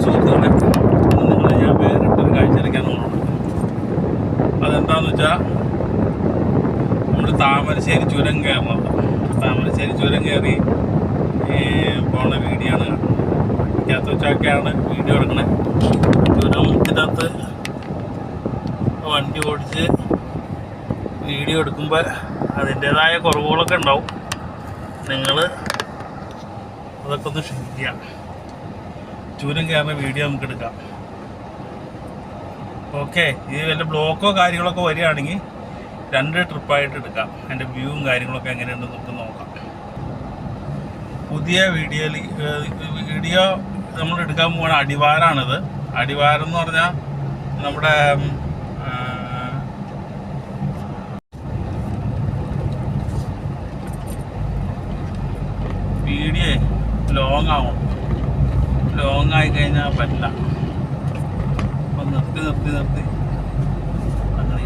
സുഹൃത്തുക്കളെ, നിങ്ങൾ ഞാൻ വേറിട്ടൊരു കാഴ്ചയിലേക്കാൻ തോന്നുന്നു. അതെന്താണെന്ന് വെച്ചാൽ നമ്മൾ താമരശ്ശേരി ചുരം കയറണം. താമരശ്ശേരി ചുരം കയറി പോണ വീഡിയോ ആണ്. ഇതിനകത്ത് വെച്ചൊക്കെയാണ് വീഡിയോ എടുക്കണേ. ചുരത്തിനകത്ത് വണ്ടി ഓടിച്ച് വീഡിയോ എടുക്കുമ്പോൾ അതിൻ്റേതായ കുറവുകളൊക്കെ ഉണ്ടാവും. നിങ്ങൾ അതൊക്കെ ഒന്ന് ക്ഷമിക്കുക. ചുരം കയറുന്ന വീഡിയോ നമുക്ക് എടുക്കാം. ഓക്കെ, ഇത് വല്ല ബ്ലോക്കോ കാര്യങ്ങളൊക്കെ വരികയാണെങ്കിൽ 2 ട്രിപ്പായിട്ട് എടുക്കാം. അതിൻ്റെ വ്യൂവും കാര്യങ്ങളൊക്കെ എങ്ങനെയുണ്ടെന്ന് നമുക്ക് നോക്കാം. പുതിയ വീഡിയോ നമ്മൾ എടുക്കാൻ പോകുന്ന അടിവാരമാണിത്. അടിവാരം എന്ന് പറഞ്ഞാൽ നമ്മുടെ വീഡിയോ ലോങ് ആവും. ലോങ് ആയി കഴിഞ്ഞാൽ പറ്റില്ല. അപ്പം നിർത്തി അങ്ങനെ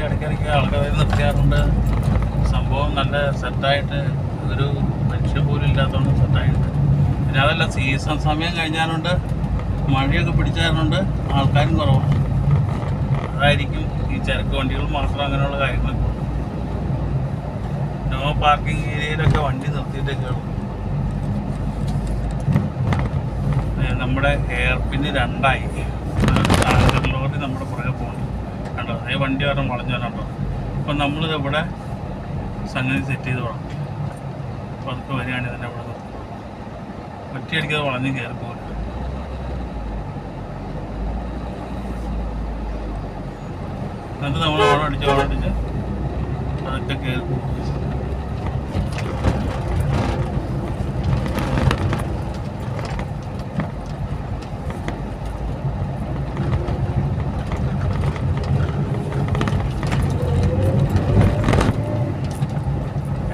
ഇടയ്ക്കിടയ്ക്ക് ആൾക്കാർ നിർത്തിയാറുണ്ട്. സംഭവം നല്ല സെറ്റായിട്ട്, ഒരു മനുഷ്യൻ പോലും ഇല്ലാത്തതുകൊണ്ട് സെറ്റായിട്ട്. പിന്നെ അതല്ല, സീസൺ സമയം കഴിഞ്ഞാലുണ്ട്, മഴയൊക്കെ പിടിച്ചാലുണ്ട്, ആൾക്കാരും കുറവാണ്. അതായിരിക്കും ഈ ചരക്ക് വണ്ടികൾ മാത്രം അങ്ങനെയുള്ള കാര്യങ്ങളൊക്കെ. നോ പാർക്കിംഗ് ഏരിയയിലൊക്കെ വണ്ടി നിർത്തിയിട്ടൊക്കെയാണ്. നമ്മുടെ എയർപിന്ന് 2ആയി. ടാങ്കർ ലോറി നമ്മുടെ പുറകെ പോകുന്നു കണ്ടോ. അതേ വണ്ടി വരണം വളഞ്ഞു വരണോ. അപ്പം നമ്മളിത് ഇവിടെ സംഗതി സെറ്റ് ചെയ്ത് വേണം. അപ്പോൾ അതൊക്കെ വരികയാണെങ്കിൽ തന്നെ ഇവിടെ ഒറ്റയടിക്കത് വളഞ്ഞ് കയറി പോകും. എന്നിട്ട് നമ്മൾ ഓണടിച്ച് അതൊക്കെ കയറി പോകും.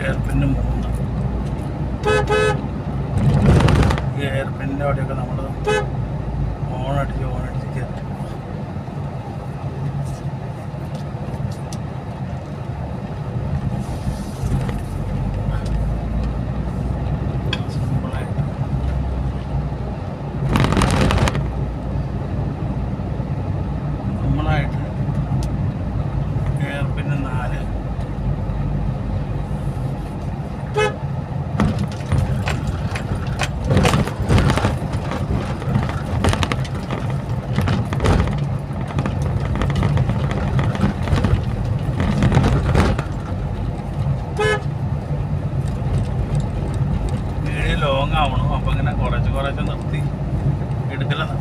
എയർപിന്ന് 3. ഈ എയർപിന്നിൻ്റെ അവിടെയൊക്കെ നമ്മൾ ഓണടിച്ച് കയറി. നമ്മളായിട്ട് എയർപിന്ന് 4. ലോങ് ആവണം. അപ്പം ഇങ്ങനെ കുറച്ച് നിർത്തി എടുക്കലാണ്.